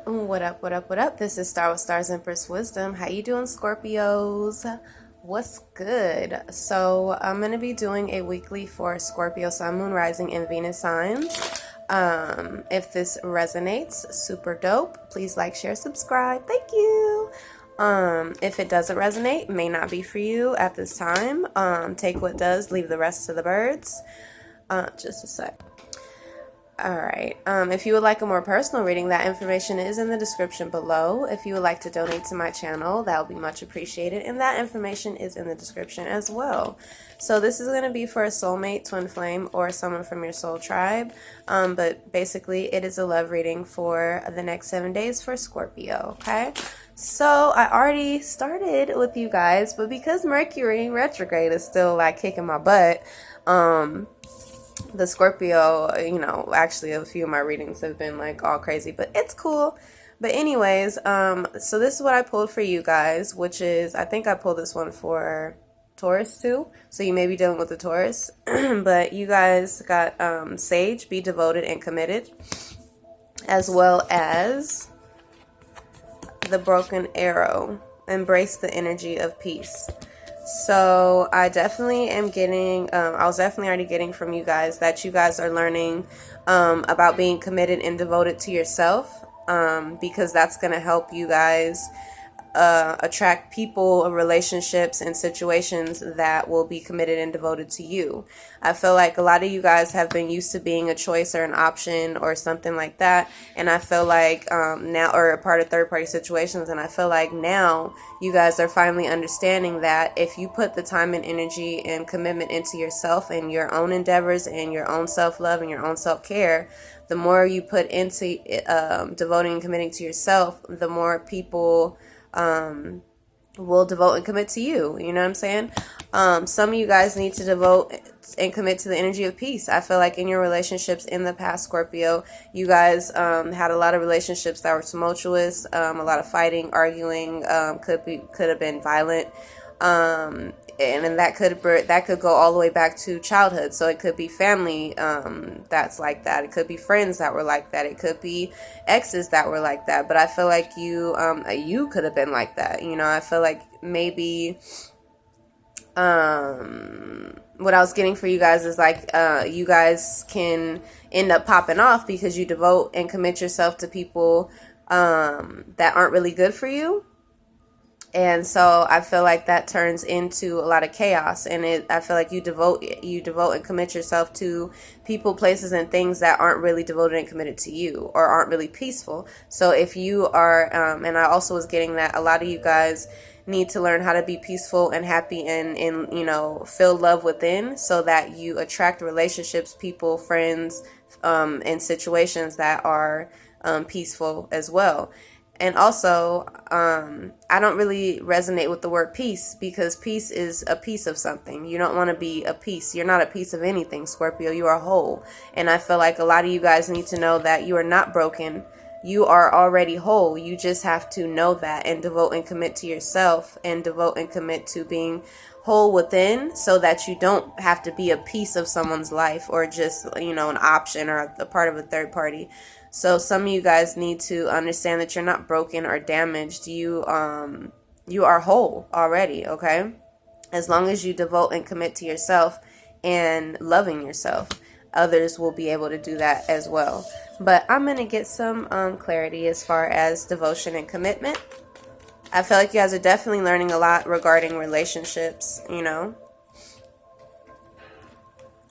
What up, what up, what up? This is Star with Stars Empress Wisdom. How you doing, Scorpios? What's good? So I'm going to be doing a weekly for Scorpio, Sun, Moon, Rising, and Venus signs. If this resonates, super dope. Please like, share, subscribe. Thank you. If it doesn't resonate, may not be for you at this time. Take what does, leave the rest to the birds. Just a sec. Alright, if you would like a more personal reading, that information is in the description below. If you would like to donate to my channel, that would be much appreciated, and that information is in the description as well. So this is going to be for a soulmate, twin flame, or someone from your soul tribe, but basically it is a love reading for the next 7 days for Scorpio, okay? So I already started with you guys, but because Mercury retrograde is still like kicking my butt, the Scorpio, actually a few of my readings have been like all crazy, but it's cool. But anyways, so this is what I pulled for you guys, which is, I think I pulled this one for Taurus too. So you may be dealing with the Taurus, but you guys got Sage, be devoted and committed, as well as the Broken Arrow, embrace the energy of peace. So I definitely am getting, I was definitely already getting from you guys that you guys are learning about being committed and devoted to yourself, because that's going to help you guys attract people, relationships, and situations that will be committed and devoted to you. I feel like a lot of you guys have been used to being a choice or an option or something like that, and I feel like now, or a part of third-party situations, and I feel like now you guys are finally understanding that if you put the time and energy and commitment into yourself and your own endeavors and your own self-love and your own self-care, the more you put into devoting and committing to yourself, the more people will devote and commit to you. You know what I'm saying? Some of you guys need to devote and commit to the energy of peace. I feel like in your relationships in the past, Scorpio, you guys had a lot of relationships that were tumultuous, a lot of fighting, arguing, could have been violent. And that could go all the way back to childhood. So it could be family that's like that. It could be friends that were like that. It could be exes that were like that. But I feel like you could have been like that. I feel like maybe what I was getting for you guys is like you guys can end up popping off because you devote and commit yourself to people that aren't really good for you. And so I feel like that turns into a lot of chaos, and I feel like you devote and commit yourself to people, places, and things that aren't really devoted and committed to you, or aren't really peaceful. So if you are, and I also was getting that a lot of you guys need to learn how to be peaceful and happy and feel love within, so that you attract relationships, people, friends, and situations that are peaceful as well. And also, I don't really resonate with the word peace, because peace is a piece of something. You don't want to be a piece. You're not a piece of anything, Scorpio. You are whole. And I feel like a lot of you guys need to know that you are not broken. You are already whole. You just have to know that and devote and commit to yourself, and devote and commit to being whole within, so that you don't have to be a piece of someone's life, or just, an option or a part of a third party. So some of you guys need to understand that you're not broken or damaged. You are whole already, okay? As long as you devote and commit to yourself and loving yourself, others will be able to do that as well. But I'm going to get some clarity as far as devotion and commitment. I feel like you guys are definitely learning a lot regarding relationships,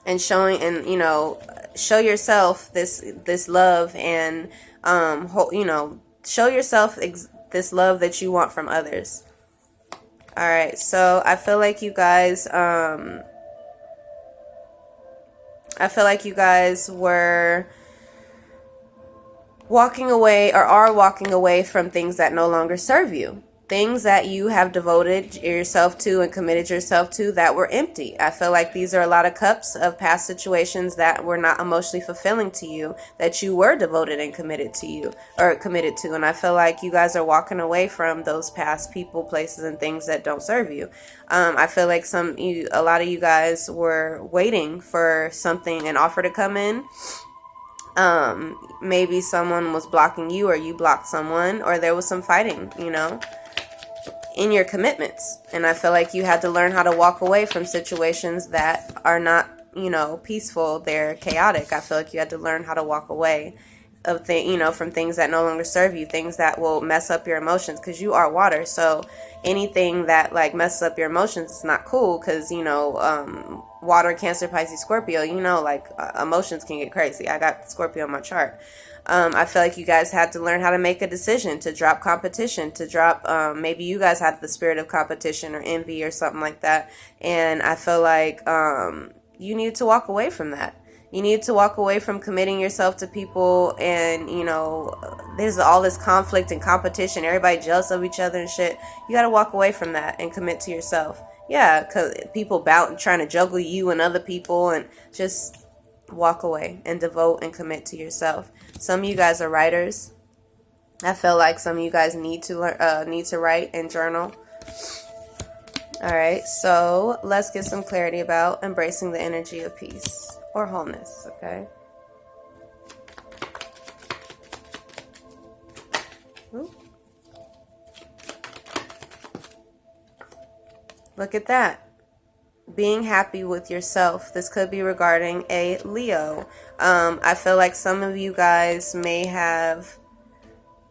and showing, and show yourself this love, and show yourself this love that you want from others. All right, so I feel like you guys were walking away, or are walking away from things that no longer serve you. Things that you have devoted yourself to and committed yourself to that were empty. I feel like these are a lot of cups of past situations that were not emotionally fulfilling to you, that you were devoted and committed to. And I feel like you guys are walking away from those past people, places, and things that don't serve you. I feel like a lot of you guys were waiting for something, an offer to come in, Maybe someone was blocking you, or you blocked someone, or there was some fighting, you know, in your commitments. And I feel like you had to learn how to walk away from situations that are not, you know, peaceful. They're chaotic. I feel like you had to learn how to walk away of you know, from things that no longer serve you, things that will mess up your emotions, because you are water. So anything that like messes up your emotions is not cool, because, you know, water, Cancer, Pisces, Scorpio, you know, like emotions can get crazy. I got Scorpio on my chart. I feel like you guys had to learn how to make a decision, to drop competition, to drop, maybe you guys had the spirit of competition or envy or something like that. And I feel like you need to walk away from that. You need to walk away from committing yourself to people, and, you know, there's all this conflict and competition, everybody jealous of each other and shit. You got to walk away from that and commit to yourself. Yeah, because people trying to juggle you and other people, and just walk away and devote and commit to yourself. Some of you guys are writers. I feel like some of you guys need to learn, need to write and journal. All right, so let's get some clarity about embracing the energy of peace or wholeness, okay? Ooh. Look at that. Being happy with yourself. This could be regarding a Leo. I feel like some of you guys may have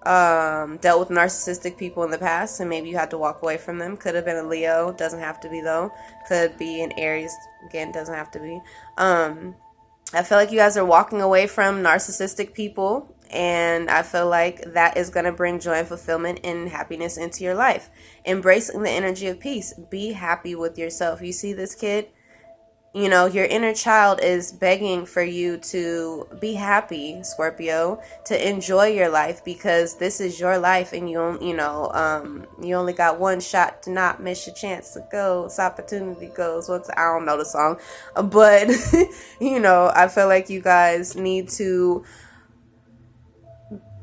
dealt with narcissistic people in the past, and maybe you had to walk away from them. Could have been a Leo, doesn't have to be though. Could be an Aries, again, doesn't have to be. I feel like you guys are walking away from narcissistic people, and I feel like that is going to bring joy and fulfillment and happiness into your life. Embracing the energy of peace. Be happy with yourself. You see this kid? You know, your inner child is begging for you to be happy, Scorpio, to enjoy your life, because this is your life, and you only got one shot to not miss your chance to go. This opportunity goes. I don't know the song, but you know, I feel like you guys need to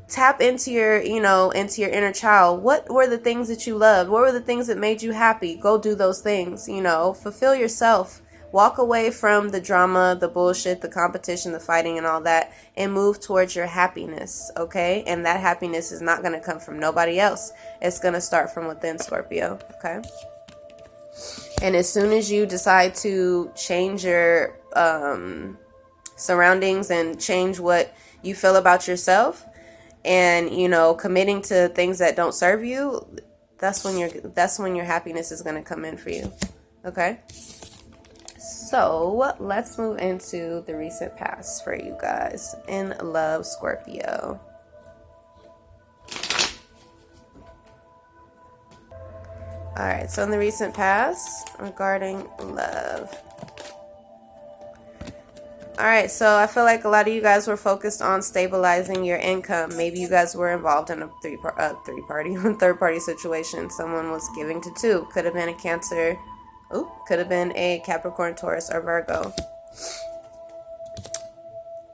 tap into your inner child. What were the things that you loved? What were the things that made you happy? Go do those things, you know, fulfill yourself. Walk away from the drama, the bullshit, the competition, the fighting, and all that, and move towards your happiness, okay? And that happiness is not going to come from nobody else. It's going to start from within, Scorpio, okay? And as soon as you decide to change your surroundings and change what you feel about yourself, and, you know, committing to things that don't serve you, that's when your happiness is going to come in for you, okay? So let's move into the recent past for you guys in love, Scorpio. All right, so in the recent past regarding love. All right, so I feel like a lot of you guys were focused on stabilizing your income. Maybe you guys were involved in a third party situation. Someone was giving to two. Could have been a Cancer. Could have been a Capricorn, Taurus, or Virgo.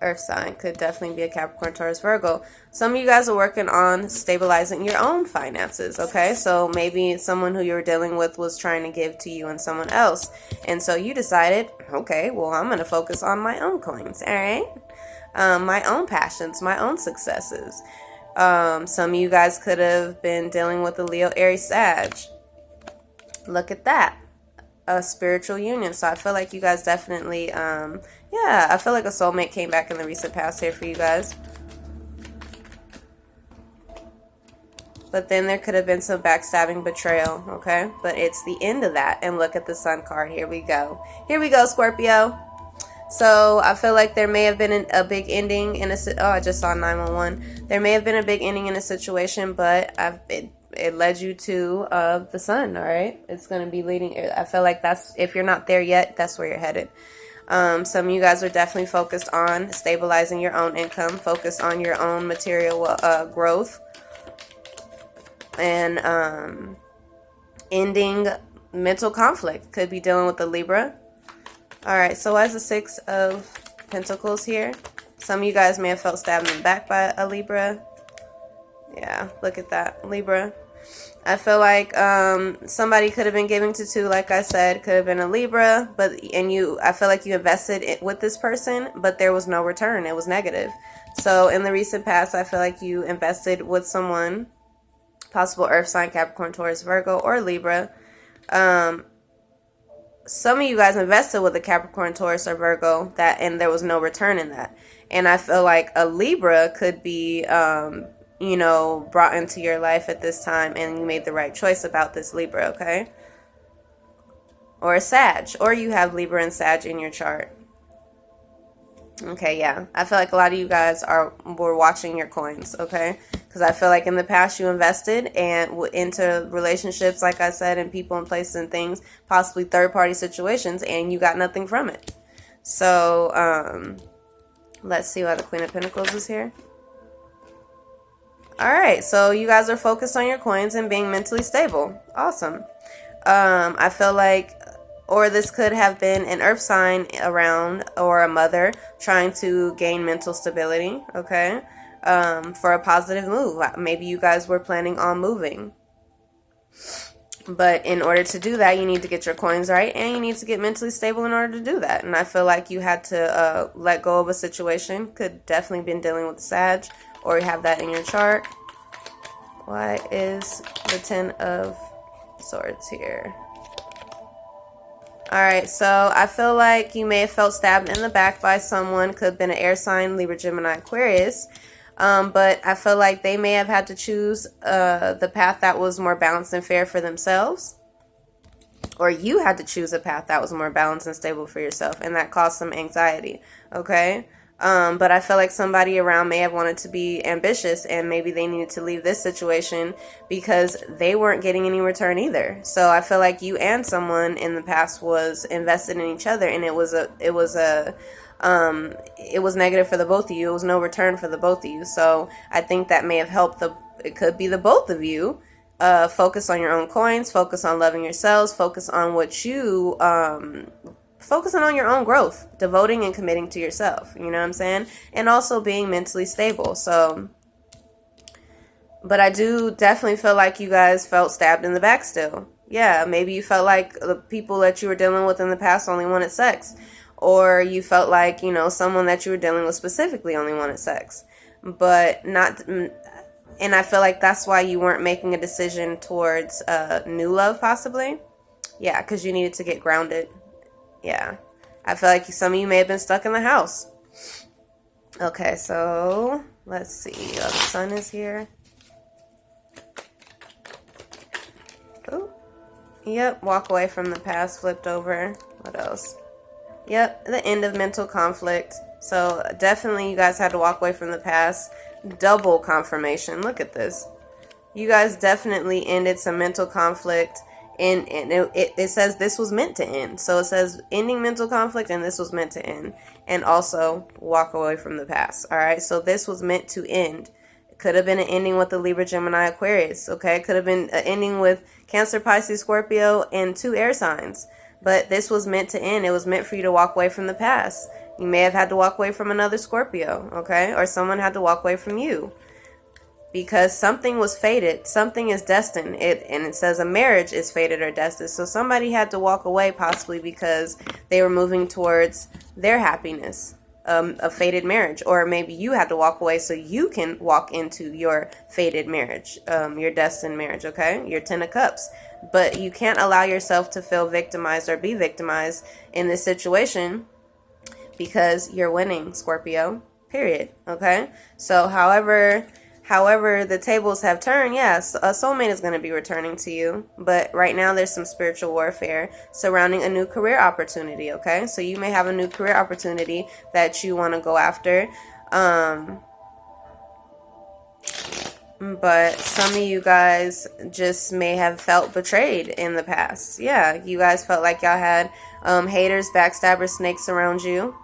Earth sign. Could definitely be a Capricorn, Taurus, Virgo. Some of you guys are working on stabilizing your own finances, okay? So maybe someone who you were dealing with was trying to give to you and someone else. And so you decided, okay, well, I'm going to focus on my own coins, all right? My own passions, my own successes. Some of you guys could have been dealing with a Leo, Aries, Sag. Look at that. A spiritual union. So I feel like you guys definitely, I feel like a soulmate came back in the recent past here for you guys. But then there could have been some backstabbing, betrayal, okay? But it's the end of that. And look at the Sun card. Here we go. Here we go, Scorpio. So I feel like there may have been a big ending in I just saw 911. There may have been a big ending in a situation, but it led you to the Sun, all right? It's going to be leading. I feel like if you're not there yet, that's where you're headed. Some of you guys are definitely focused on stabilizing your own income, focused on your own material growth, and ending mental conflict. Could be dealing with the Libra. All right, so as the Six of Pentacles here, some of you guys may have felt stabbed in the back by a Libra. Yeah, look at that, Libra. I feel like somebody could have been giving to two, like I said, could have been a Libra, I feel like you invested with this person, but there was no return. It was negative. So in the recent past, I feel like you invested with someone, possible Earth sign, Capricorn, Taurus, Virgo, or Libra. Some of you guys invested with a Capricorn, Taurus, or Virgo, and there was no return in that. And I feel like a Libra could be brought into your life at this time, and you made the right choice about this Libra, okay? Or a Sag, or you have Libra and Sag in your chart. Okay, yeah. I feel like a lot of you guys were watching your coins, okay? Because I feel like in the past you invested into relationships, like I said, and people and places and things, possibly third-party situations, and you got nothing from it. So, let's see why the Queen of Pentacles is here. All right, so you guys are focused on your coins and being mentally stable. Awesome. I feel like, or this could have been an earth sign around, or a mother trying to gain mental stability, okay, for a positive move. Maybe you guys were planning on moving. But in order to do that, you need to get your coins right, and you need to get mentally stable in order to do that. And I feel like you had to let go of a situation. Could definitely been dealing with Sag, or you have that in your chart. Why is the 10 of Swords here? Alright, so I feel like you may have felt stabbed in the back by someone. Could have been an air sign, Libra, Gemini, Aquarius. But I feel like they may have had to choose the path that was more balanced and fair for themselves. Or you had to choose a path that was more balanced and stable for yourself. And that caused some anxiety, okay? But I feel like somebody around may have wanted to be ambitious, and maybe they needed to leave this situation because they weren't getting any return either. So I feel like you and someone in the past was invested in each other, and it was negative for the both of you. It was no return for the both of you. So I think that may have helped it could be the both of you focus on your own coins, focus on loving yourselves, focus on what you focusing on your own growth, devoting and committing to yourself, you know what I'm saying? And also being mentally stable. So, but I do definitely feel like you guys felt stabbed in the back still. Yeah, maybe you felt like the people that you were dealing with in the past only wanted sex. Or you felt like, someone that you were dealing with specifically only wanted sex. But not, and I feel like that's why you weren't making a decision towards new love possibly. Yeah, because you needed to get grounded. Yeah, I feel like some of you may have been stuck in the house. Okay, so let's see. The sun is here. Oh, yep. Walk away from the past, flipped over. What else? Yep, the end of mental conflict. So definitely you guys had to walk away from the past. Double confirmation. Look at this. You guys definitely ended some mental conflict. And it says this was meant to end. So it says ending mental conflict, and this was meant to end. And also walk away from the past. All right. So this was meant to end. It could have been an ending with the Libra, Gemini, Aquarius. Okay. It could have been an ending with Cancer, Pisces, Scorpio, and 2 air signs. But this was meant to end. It was meant for you to walk away from the past. You may have had to walk away from another Scorpio. Okay. Or someone had to walk away from you. Because something was fated. Something is destined. And it says a marriage is fated or destined. So somebody had to walk away possibly because they were moving towards their happiness. A fated marriage. Or maybe you had to walk away so you can walk into your fated marriage. Your destined marriage, okay? Your 10 of Cups. But you can't allow yourself to feel victimized or be victimized in this situation because you're winning, Scorpio. Period. Okay? So however the tables have turned, yes, a soulmate is going to be returning to you. But right now there's some spiritual warfare surrounding a new career opportunity, okay? So you may have a new career opportunity that you want to go after. But some of you guys just may have felt betrayed in the past. Yeah, you guys felt like y'all had haters, backstabbers, snakes around you.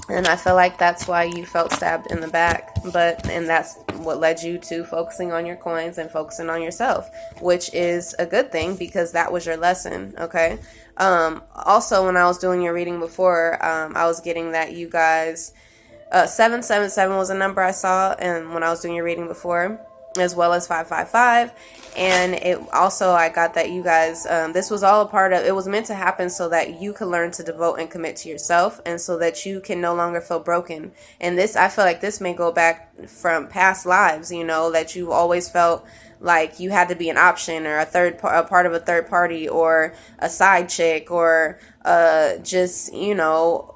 And I feel like that's why you felt stabbed in the back. And that's what led you to focusing on your coins and focusing on yourself, which is a good thing because that was your lesson, okay? Also, when I was doing your reading before, I was getting that you guys, 777 was a number I saw, and when I was doing your reading before, as well as 555. And it also, I got that you guys, this was all a part of, it was meant to happen so that you can learn to devote and commit to yourself, and so that you can no longer feel broken. And this, I feel like this may go back from past lives, you know, that you always felt like you had to be an option, or a part of a third party, or a side chick, or just, you know.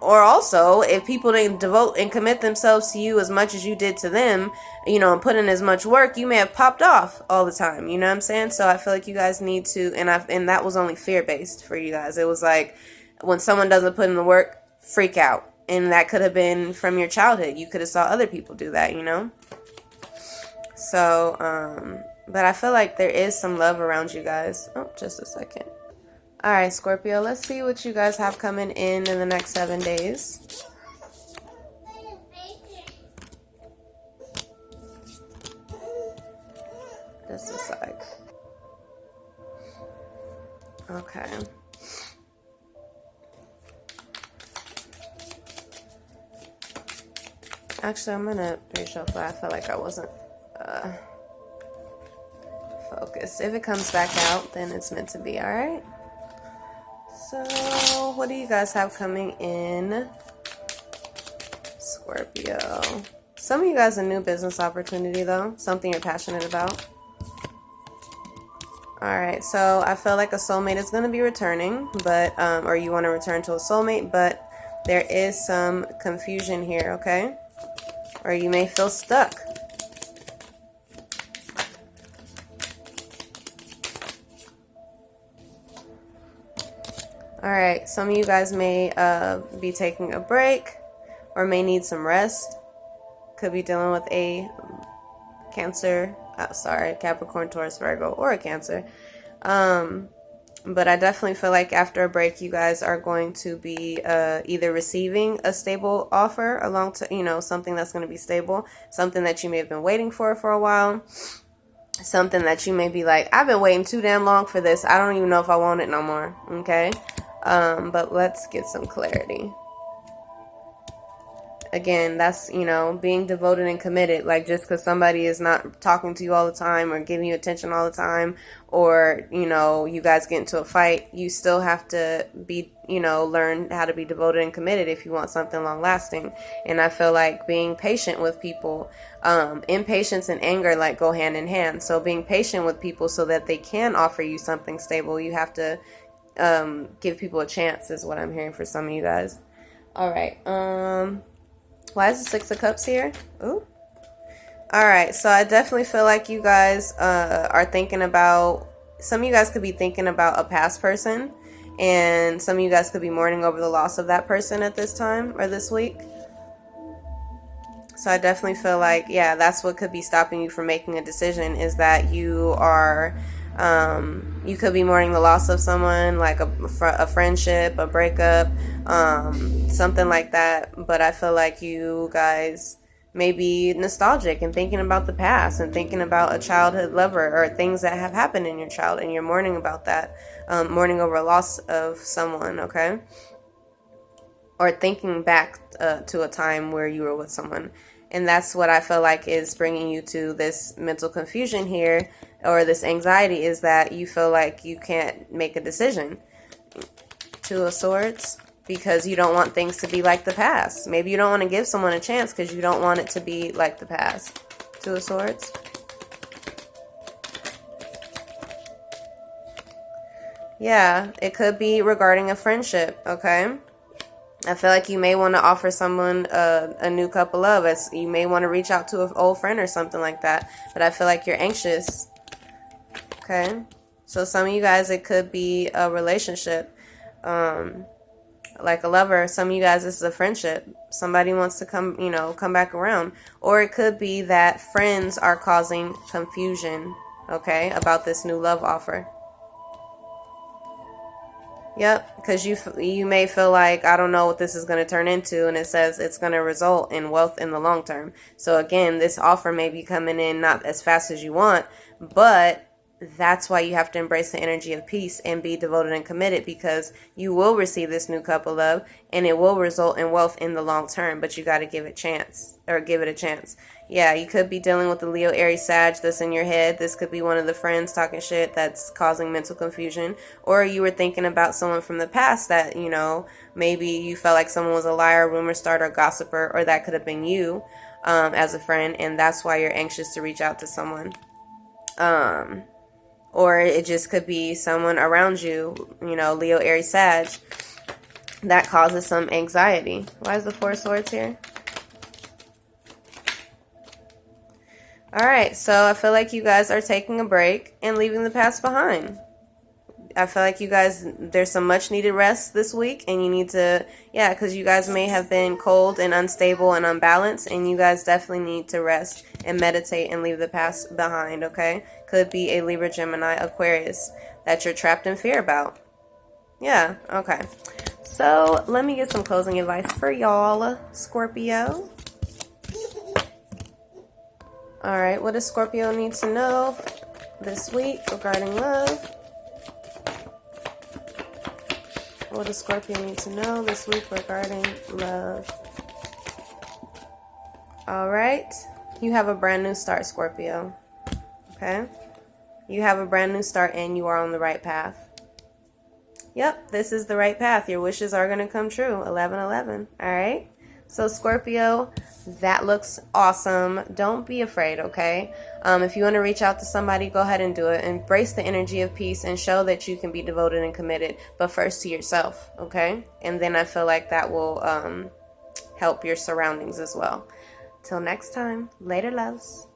Or also, if people didn't devote and commit themselves to you as much as you did to them, you know, and put in as much work, you may have popped off all the time. You know what I'm saying? So I feel like you guys need to, and that was only fear-based for you guys. It was like, when someone doesn't put in the work, freak out. And that could have been from your childhood. You could have saw other people do that, you know? So, but I feel like there is some love around you guys. Oh, just a second. All right, Scorpio, let's see what you guys have coming in the next 7 days. This is like, okay. Actually, I'm gonna reshuffle. I feel like I wasn't focused. If it comes back out, then it's meant to be. All right. So, what do you guys have coming in, Scorpio? Some of you guys, a new business opportunity, though. Something you're passionate about. Alright, so I feel like a soulmate is going to be returning, but, or you want to return to a soulmate, but there is some confusion here, okay? Or you may feel stuck. Alright, some of you guys may be taking a break, or may need some rest. Could be dealing with a Cancer, Capricorn, Taurus, Virgo, or a Cancer. But I definitely feel like after a break, you guys are going to be either receiving a stable offer along to, you know, something that's going to be stable, something that you may have been waiting for a while. Something that you may be like, I've been waiting too damn long for this. I don't even know if I want it no more. Okay. But let's get some clarity. Again, that's, you know, being devoted and committed. Like, just because somebody is not talking to you all the time, or giving you attention all the time, or, you know, you guys get into a fight, you still have to be, you know, learn how to be devoted and committed if you want something long lasting. And I feel like being patient with people, impatience and anger like go hand in hand. So being patient with people so that they can offer you something stable, you have to give people a chance, is what I'm hearing for some of you guys. All right. Why is the Six of Cups here? Ooh. All right. So I definitely feel like you guys are thinking about, some of you guys could be thinking about a past person, and some of you guys could be mourning over the loss of that person at this time or this week. So I definitely feel like, yeah, that's what could be stopping you from making a decision, is that you are, you could be mourning the loss of someone, like a friendship, a breakup, something like that. But I feel like you guys may be nostalgic and thinking about the past, and thinking about a childhood lover, or things that have happened in your child, and you're mourning about that, mourning over a loss of someone, okay? Or thinking back to a time where you were with someone. And that's what I feel like is bringing you to this mental confusion here, or this anxiety, is that you feel like you can't make a decision. Two of Swords, because you don't want things to be like the past. Maybe you don't want to give someone a chance because you don't want it to be like the past. Two of Swords. Yeah, it could be regarding a friendship, okay? I feel like you may want to offer someone a new cup of love. You may want to reach out to an old friend or something like that. But I feel like you're anxious. Okay? So some of you guys, it could be a relationship. Like a lover. Some of you guys, this is a friendship. Somebody wants to come back around. Or it could be that friends are causing confusion, okay, about this new love offer. Yep, because you may feel like, I don't know what this is going to turn into, and it says it's going to result in wealth in the long term. So again, this offer may be coming in not as fast as you want, but that's why you have to embrace the energy of peace and be devoted and committed, because you will receive this new cup of love and it will result in wealth in the long term, but you got to give it a chance. Yeah, you could be dealing with the Leo, Aries, Sag that's in your head. This could be one of the friends talking shit that's causing mental confusion. Or you were thinking about someone from the past that, maybe you felt like someone was a liar, rumor starter, gossiper, or that could have been you as a friend, and that's why you're anxious to reach out to someone. Or it just could be someone around you, Leo, Aries, Sag, that causes some anxiety. Why is the Four of Swords here? All right, so I feel like you guys are taking a break and leaving the past behind. I feel like you guys, there's some much needed rest this week, and you need to, because you guys may have been cold and unstable and unbalanced, and you guys definitely need to rest and meditate and leave the past behind, okay? Could be a Libra, Gemini, Aquarius that you're trapped in fear about. Yeah, okay. So let me get some closing advice for y'all, Scorpio. All right, what does Scorpio need to know this week regarding love? What does Scorpio need to know this week regarding love? All right, you have a brand new start, Scorpio. Okay, you have a brand new start and you are on the right path. Yep, this is the right path. Your wishes are going to come true. 11/11. All right. So Scorpio, that looks awesome. Don't be afraid, okay? If you want to reach out to somebody, go ahead and do it. Embrace the energy of peace and show that you can be devoted and committed, but first to yourself, okay? And then I feel like that will help your surroundings as well. Till next time, later, loves.